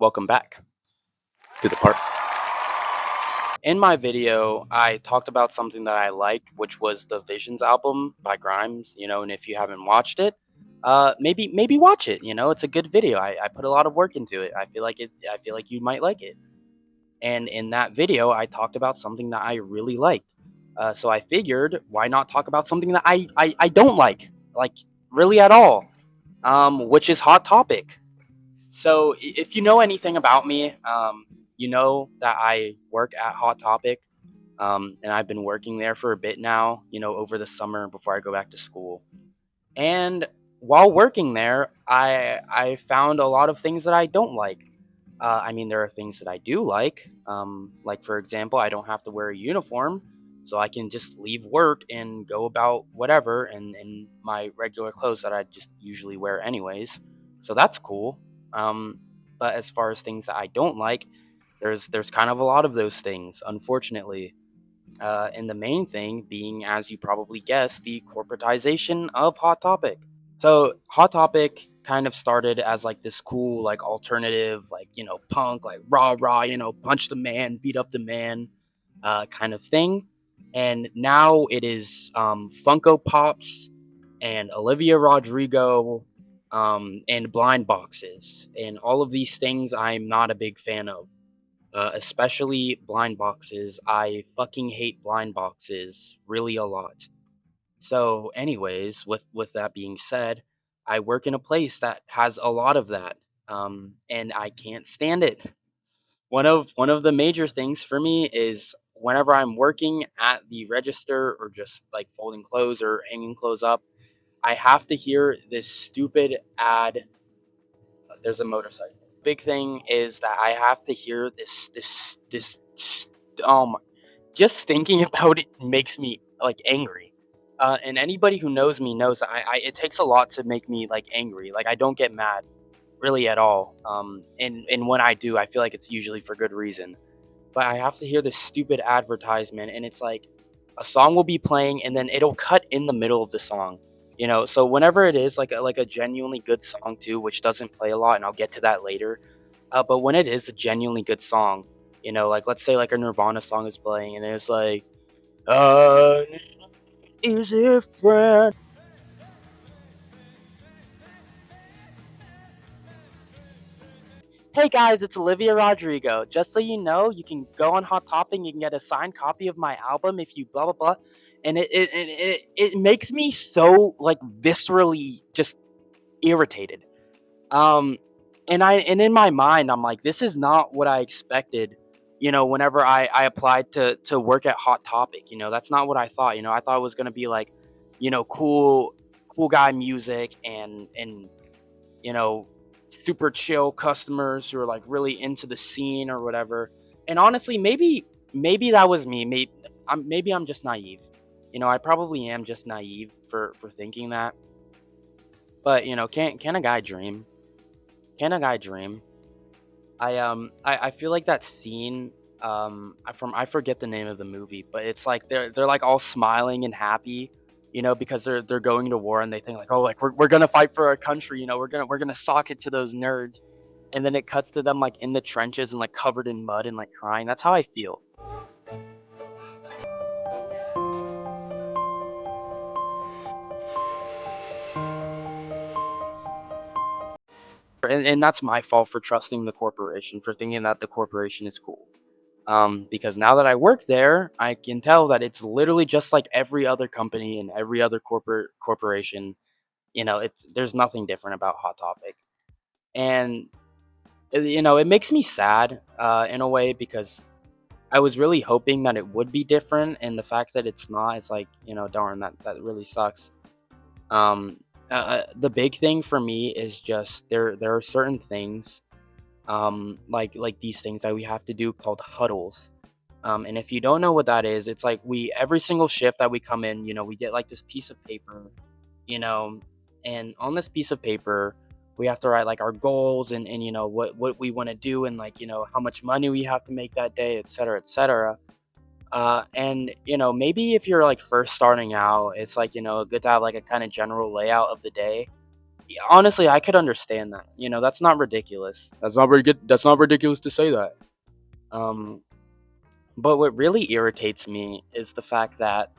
Welcome back to the park. In my video, I talked about something that I liked, which was the Visions album by Grimes. And if you haven't watched it, maybe watch it. It's a good video. I put a lot of work into it. I feel like it. I feel like you might like it. And in that video, I talked about something that I really liked. So I figured, why not talk about something that I don't like really at all, which is Hot Topic. So if you know anything about me, you know that I work at Hot Topic, and I've been working there for a bit now. Over the summer before I go back to school. And while working there, I found a lot of things that I don't like. I mean, there are things that I do like for example, I don't have to wear a uniform, so I can just leave work and go about whatever in my regular clothes that I just usually wear anyways. So that's cool. Um, but as far as things that I don't like, there's kind of a lot of those things, unfortunately. And the main thing being, as you probably guessed, the corporatization of Hot Topic. So Hot Topic kind of started as like this cool, like alternative, like punk, like rah rah, punch the man, beat up the man, kind of thing. And now it is Funko Pops and Olivia Rodrigo, and blind boxes, and all of these things I'm not a big fan of. Especially blind boxes. I fucking hate blind boxes really a lot. So, anyways, with that being said, I work in a place that has a lot of that, and I can't stand it. One of the major things for me is whenever I'm working at the register or just like folding clothes or hanging clothes up, I have to hear this stupid ad. There's a motorcycle. Big thing is that I have to hear this. Um, just thinking about it makes me like angry. And anybody who knows me knows that it takes a lot to make me like angry. Like I don't get mad really at all. And when I do, I feel like it's usually for good reason. But I have to hear this stupid advertisement, and it's like a song will be playing, and then it'll cut in the middle of the song. So whenever it is like a genuinely good song too, which doesn't play a lot, and I'll get to that later. But when it is a genuinely good song, like let's say like a Nirvana song is playing, and it's like, uh, is it friend? Hey guys, it's Olivia Rodrigo. Just so you know, you can go on Hot Topic, you can get a signed copy of my album if you blah blah blah, and it makes me so like viscerally just irritated. Um, and in my mind, I'm like, this is not what I expected. Whenever I applied to work at Hot Topic, that's not what I thought. I thought it was gonna be like, cool guy music and you know, super chill customers who are like really into the scene or whatever. And honestly, maybe that was me. Maybe I'm just naive. I probably am just naive for thinking that. But can a guy dream? Can a guy dream? I feel like that scene, I forget the name of the movie, but it's like they're like all smiling and happy, because they're going to war, and they think like, oh, like we're gonna fight for our country, we're gonna sock it to those nerds. And then it cuts to them like in the trenches and like covered in mud and like crying. That's how I feel. And that's my fault for trusting the corporation, for thinking that the corporation is cool. Because now that I work there, I can tell that it's literally just like every other company and every other corporation. It's there's nothing different about Hot Topic, and it makes me sad in a way, because I was really hoping that it would be different, and the fact that it's not is like, darn, that really sucks. Um, the big thing for me is just there are certain things, like these things that we have to do called huddles. And if you don't know what that is, it's like we every single shift that we come in, we get like this piece of paper, you know, and on this piece of paper, we have to write like our goals and what we want to do, and like how much money we have to make that day, et cetera, et cetera. And maybe if you're like first starting out, it's like good to have like a kind of general layout of the day. Honestly, I could understand that. That's not ridiculous. That's not very good. That's not ridiculous to say that. Um, but what really irritates me is the fact that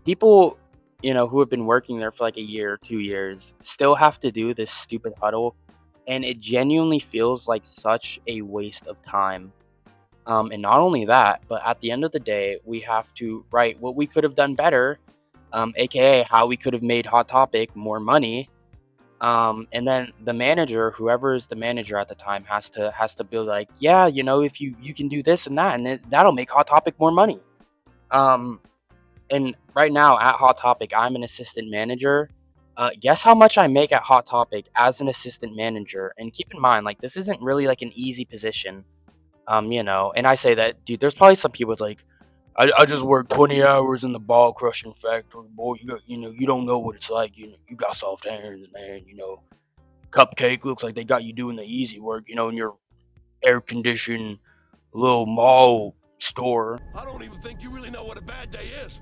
people, who have been working there for like a year, 2 years, still have to do this stupid huddle, and it genuinely feels like such a waste of time. And not only that, but at the end of the day, we have to write what we could have done better, aka how we could have made Hot Topic more money. And then the manager, whoever is the manager at the time, has to be like, yeah, if you can do this and that, and that'll make Hot Topic more money. Um, and right now at Hot Topic, I'm an assistant manager. Guess how much I make at Hot Topic as an assistant manager? And keep in mind, like this isn't really like an easy position. And I say that, dude. There's probably some people that's like, I just work 20 hours in the ball crushing factory, boy. You don't know what it's like. You got soft hands, man. Cupcake looks like they got you doing the easy work. In your air conditioned little mall store. I don't even think you really know what a bad day is.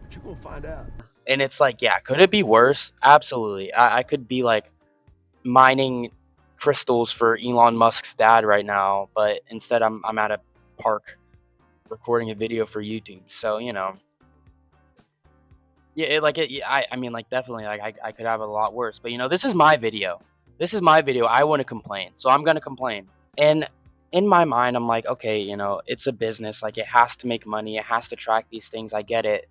But you're gonna find out. And it's like, yeah, could it be worse? Absolutely. I could be like mining crystals for Elon Musk's dad right now, but instead I'm at a park recording a video for YouTube. So yeah, yeah, I mean, like definitely, like I could have it a lot worse. But this is my video. This is my video. I want to complain, so I'm gonna complain. And in my mind, I'm like, okay, it's a business. Like it has to make money. It has to track these things. I get it.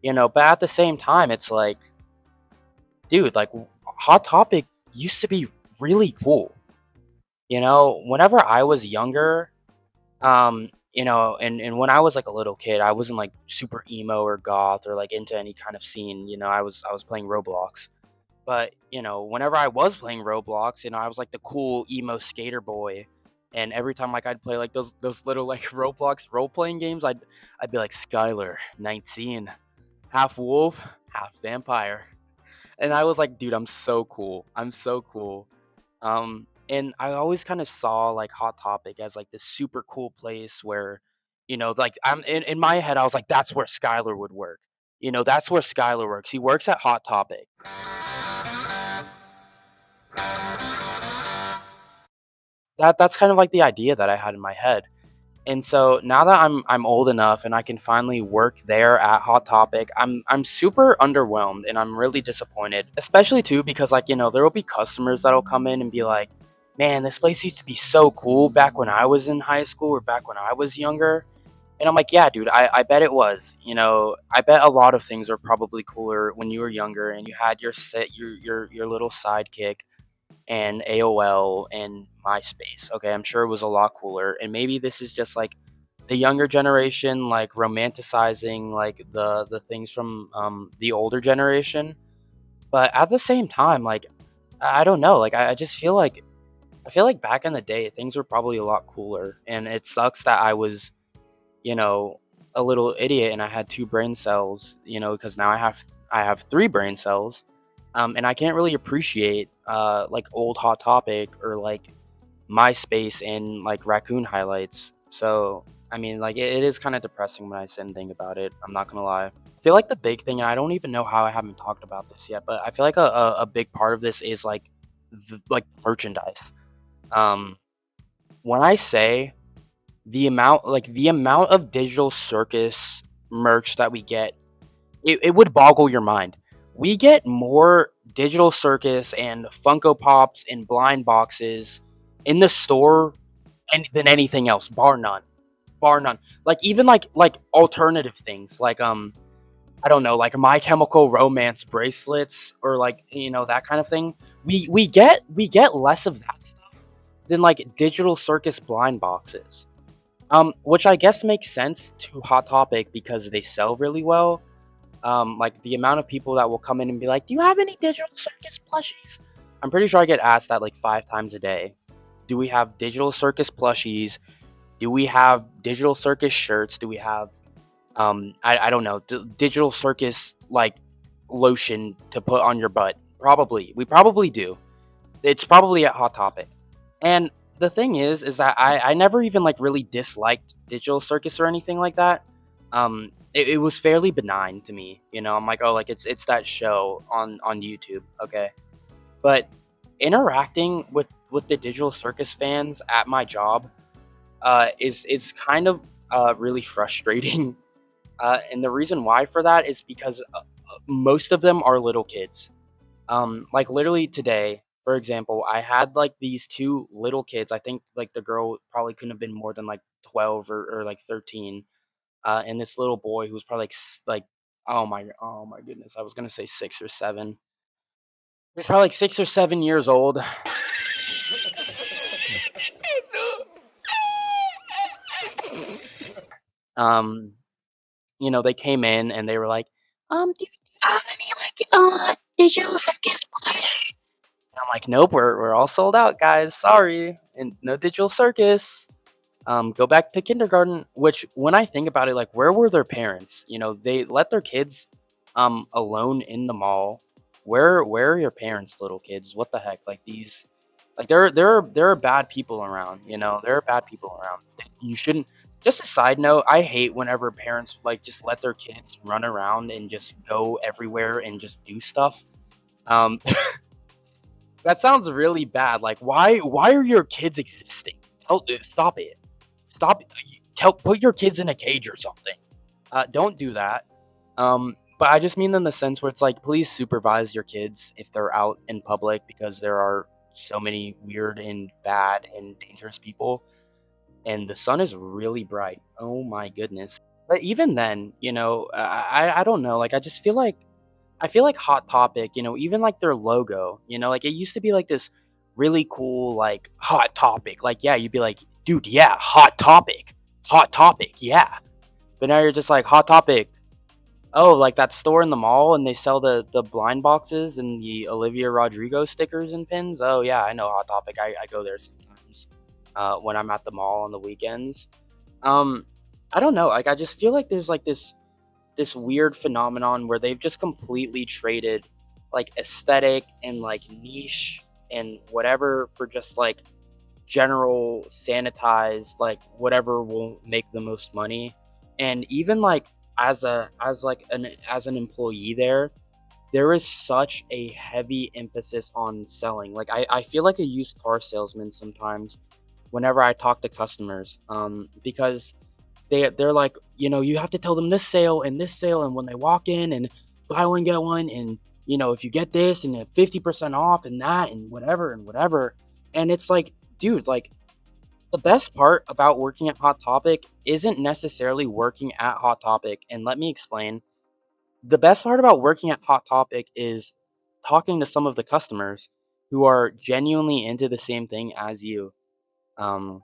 But at the same time, it's like, dude, like Hot Topic used to be really cool. Whenever I was younger, and when I was like a little kid, I wasn't like super emo or goth or like into any kind of scene. I was playing Roblox. But whenever I was playing Roblox, I was like the cool emo skater boy. And every time like I'd play like those little like Roblox role playing games, I'd be like Skylar, 19, half wolf, half vampire. And I was like, dude, I'm so cool. I'm so cool. And I always kind of saw like Hot Topic as like this super cool place where, like I'm in my head, I was like, that's where Skylar would work. That's where Skylar works. He works at Hot Topic. That's kind of like the idea that I had in my head. And so now that I'm old enough and I can finally work there at Hot Topic, I'm super underwhelmed and I'm really disappointed. Especially too because like, there will be customers that'll come in and be like, "Man, this place used to be so cool back when I was in high school or back when I was younger." And I'm like, "Yeah, dude, I bet it was. I bet a lot of things are probably cooler when you were younger and you had your little sidekick and AOL and MySpace. Okay, I'm sure it was a lot cooler. And maybe this is just like the younger generation like romanticizing like the things from the older generation. But at the same time, like I don't know, like I just feel like back in the day things were probably a lot cooler. And it sucks that I was, you know, a little idiot and I had two brain cells, because now I have three brain cells. And I can't really appreciate like old Hot Topic or like MySpace and like Raccoon highlights. So I mean, like it is kind of depressing when I sit and think about it. I'm not gonna lie. I feel like the big thing, and I don't even know how I haven't talked about this yet, but I feel like a big part of this is like like merchandise. Um, when I say the amount of Digital Circus merch that we get, it would boggle your mind. We get more Digital Circus and Funko Pops and blind boxes in the store and than anything else, bar none. Bar none. Like even like alternative things, like I don't know, like My Chemical Romance bracelets or like that kind of thing. We get less of that stuff than like Digital Circus blind boxes. Which I guess makes sense to Hot Topic because they sell really well. Like the amount of people that will come in and be like, "Do you have any Digital Circus plushies?" I'm pretty sure I get asked that like 5 times a day. Do we have Digital Circus plushies? Do we have Digital Circus shirts? Do we have I don't know, Digital Circus like lotion to put on your butt? Probably. We probably do. It's probably at Hot Topic. And the thing is that I never even like really disliked Digital Circus or anything like that. It was fairly benign to me. I'm like, oh, like it's that show on YouTube, okay. But interacting with the digital circus fans at my job is kind of really frustrating. And the reason why for that is because most of them are little kids. Like literally today, for example, I had like these two little kids. I think like the girl probably couldn't have been more than like 12 or like 13. And this little boy who was probably like oh my goodness, I was gonna say 6 or 7. He was probably like 6 or 7 years old. Um, they came in and they were like, do you have any like digital circus play? And I'm like, nope, we're all sold out, guys. Sorry, and no digital circus. Go back to kindergarten. Which, when I think about it, like, where were their parents? They let their kids, alone in the mall. Where are your parents, little kids? What the heck? Like these, like there are bad people around. There are bad people around. You shouldn't. Just a side note, I hate whenever parents like just let their kids run around and just go everywhere and just do stuff. Um, that sounds really bad. Like, why are your kids existing? Stop it. Stop. Put your kids in a cage or something. Don't do that. But I just mean in the sense where it's like, please supervise your kids if they're out in public because there are so many weird and bad and dangerous people, and the sun is really bright. Oh my goodness. But even then, I don't know. Like, I feel like Hot Topic, even like their logo, like it used to be like this really cool, like Hot Topic. Like, yeah, you'd be like, dude, yeah, Hot Topic. Hot Topic, yeah. But now you're just like, Hot Topic. Oh, like that store in the mall and they sell the blind boxes and the Olivia Rodrigo stickers and pins. Oh, yeah, I know Hot Topic. I go there sometimes when I'm at the mall on the weekends. Um, I don't know. Like, I just feel like there's like this weird phenomenon where they've just completely traded like aesthetic and like niche and whatever for just like general sanitized like whatever will make the most money. And even like as an employee there is such a heavy emphasis on selling. Like I feel like a used car salesman sometimes whenever I talk to customers, because they're like, you have to tell them this sale, and when they walk in and buy one get one, and if you get this and 50% off and that and whatever and whatever, and it's like, dude, like the best part about working at Hot Topic isn't necessarily working at Hot Topic, and let me explain. The best part about working at Hot Topic is talking to some of the customers who are genuinely into the same thing as you. Um,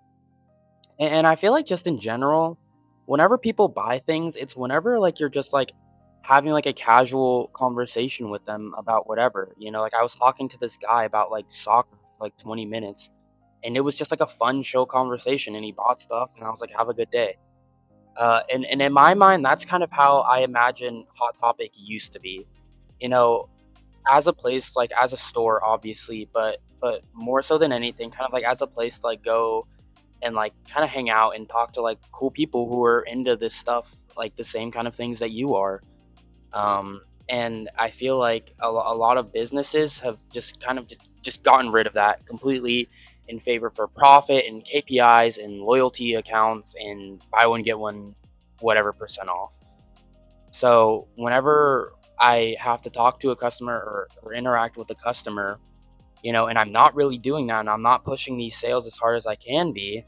and I feel like just in general, whenever people buy things, it's whenever like you're just like having like a casual conversation with them about whatever. Like I was talking to this guy about like soccer for like 20 minutes, and it was just like a fun show conversation, and he bought stuff and I was like, have a good day. And in my mind, that's kind of how I imagine Hot Topic used to be. You know, as a place, like as a store, obviously, but more so than anything, kind of like as a place to like go and like kind of hang out and talk to like cool people who are into this stuff, like the same kind of things that you are. And I feel like a lot of businesses have just kind of just gotten rid of that completely in favor for profit and KPIs and loyalty accounts and buy one get one whatever percent off. So whenever I have to talk to a customer or interact with a customer, and I'm not really doing that, and I'm not pushing these sales as hard as I can be,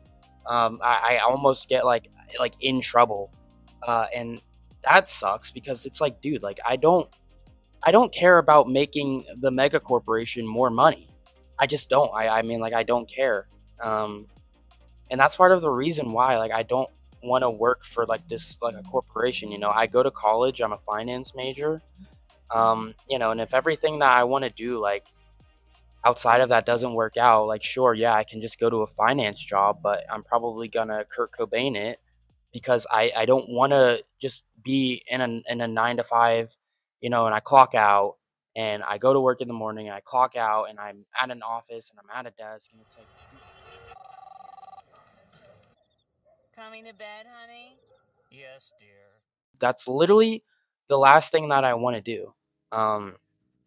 I almost get like in trouble, and that sucks because it's like, dude, like I don't care about making the mega corporation more money. I just don't. I mean, like, I don't care. Um, and that's part of the reason why, like, I don't want to work for like this, like a corporation. I go to college. I'm a finance major. And if everything that I want to do, like, outside of that doesn't work out, like, sure, yeah, I can just go to a finance job, but I'm probably gonna Kurt Cobain it because I don't want to just be in a 9 to 5, and I clock out and I go to work in the morning and I clock out and I'm at an office and I'm at a desk and it's like, Coming to bed, honey? Yes, dear. that's literally the last thing that I want to do. Um,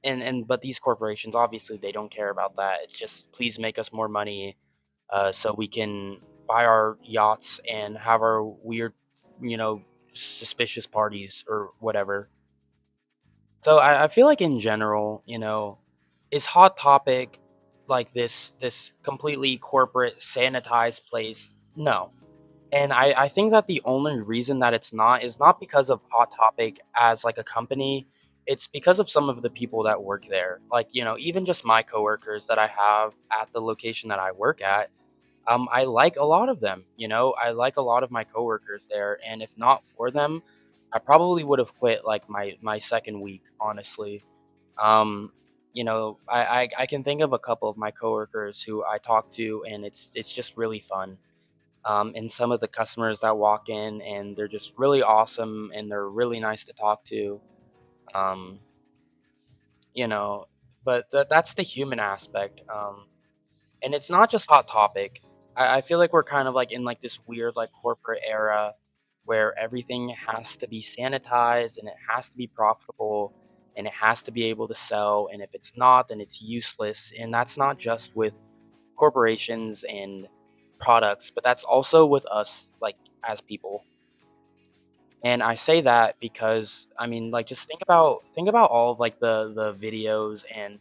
and but these corporations, obviously, they don't care about that. It's just, please make us more money, so we can buy our yachts and have our weird, you know, suspicious parties or whatever. So I feel like in general, is Hot Topic like this completely corporate sanitized place? No. And I think that the only reason that it's not is not because of Hot Topic as like a company. It's because of some of the people that work there. Like, even just my coworkers that I have at the location that I work at, I like a lot of them. I like a lot of my coworkers there, and if not for them, I probably would have quit like my second week, honestly. Um, I can think of a couple of my coworkers who I talk to, and it's just really fun. And some of the customers that walk in, and they're just really awesome, and they're really nice to talk to. Um, you know, but that's the human aspect. And it's not just Hot Topic. I feel like we're kind of like in like this weird like corporate era where everything has to be sanitized and it has to be profitable and it has to be able to sell. And if it's not, then it's useless. And that's not just with corporations and products, but that's also with us, like, as people. And I say that because, I mean, like, just think about all of like the videos and,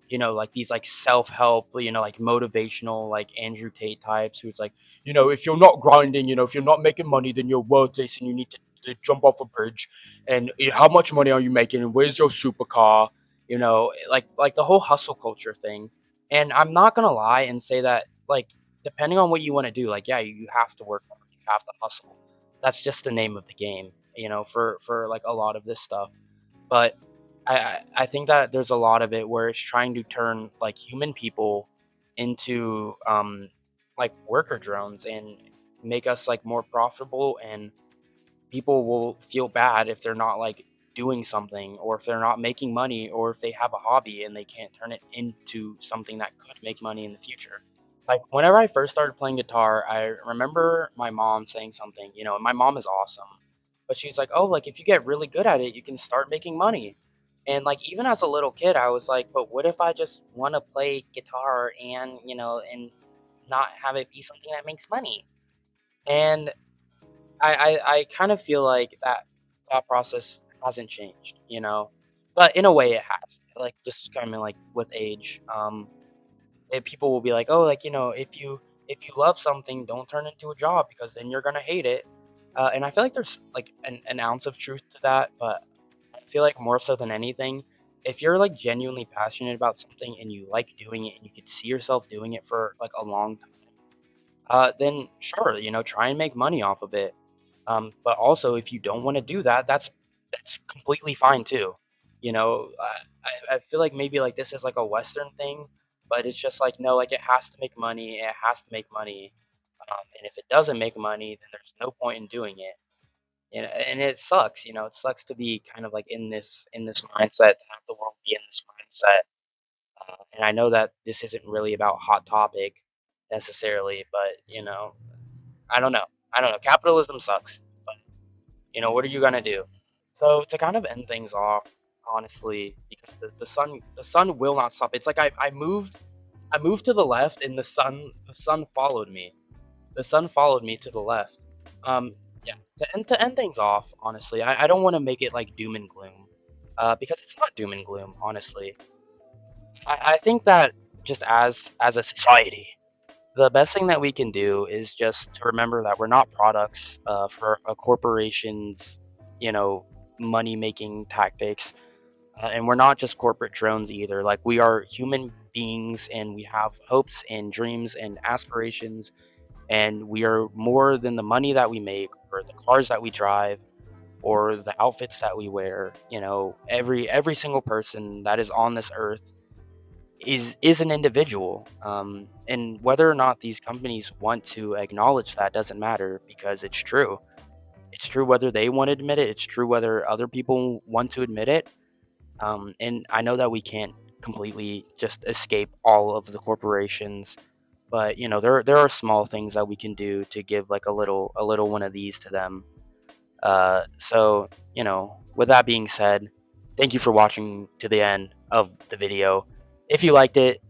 like these like self-help, like motivational, like Andrew Tate types who's like, if you're not grinding, if you're not making money, then you're worthless and you need to jump off a bridge. And how much money are you making? And where's your supercar? Like the whole hustle culture thing. And I'm not gonna lie and say that, like, depending on what you want to do, like, yeah, you have to work hard, you have to hustle. That's just the name of the game, for like a lot of this stuff. But I think that there's a lot of it where it's trying to turn like human people into like worker drones and make us like more profitable, and people will feel bad if they're not like doing something, or if they're not making money, or if they have a hobby and they can't turn it into something that could make money in the future. Like, whenever I first started playing guitar, I remember my mom saying something. My mom is awesome, but she's like, "Oh, like if you get really good at it, you can start making money." And like, even as a little kid, I was like, "But what if I just want to play guitar and not have it be something that makes money?" And I kind of feel like that thought process hasn't changed, but in a way it has. Like, just kind of like with age, people will be like, "Oh, like, if you love something, don't turn it into a job because then you're gonna hate it." And I feel like there's like an ounce of truth to that, but I feel like more so than anything, if you're like genuinely passionate about something and you like doing it and you could see yourself doing it for like a long time, then sure, try and make money off of it. But also, if you don't want to do that, that's completely fine too. I feel like maybe like this is like a Western thing, but it's just like, no, like it has to make money. It has to make money. And if it doesn't make money, then there's no point in doing it. And it sucks. It sucks to be kind of like in this mindset, to have the world be in this mindset. And I know that this isn't really about Hot Topic necessarily, but I don't know. I don't know. Capitalism sucks. But what are you gonna do? So to kind of end things off, honestly, because the sun will not stop. It's like I moved to the left, and the sun followed me. The sun followed me to the left. Yeah. To end things off, honestly, I don't want to make it like doom and gloom, because it's not doom and gloom. Honestly, I think that just as a society, the best thing that we can do is just to remember that we're not products for a corporation's, you know, money making tactics. And we're not just corporate drones either. Like, we are human beings, and we have hopes and dreams and aspirations. And we are more than the money that we make, or the cars that we drive, or the outfits that we wear. Every single person that is on this earth is an individual, and whether or not these companies want to acknowledge that doesn't matter, because it's true whether they want to admit it, it's true whether other people want to admit it. And I know that we can't completely just escape all of the corporations, but there are small things that we can do to give like a little one of these to them. So with that being said, thank you for watching to the end. of the video. If you liked it,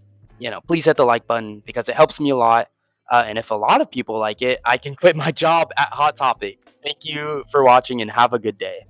please hit the like button because it helps me a lot. And if a lot of people like it, I can quit my job at Hot Topic. Thank you for watching and have a good day.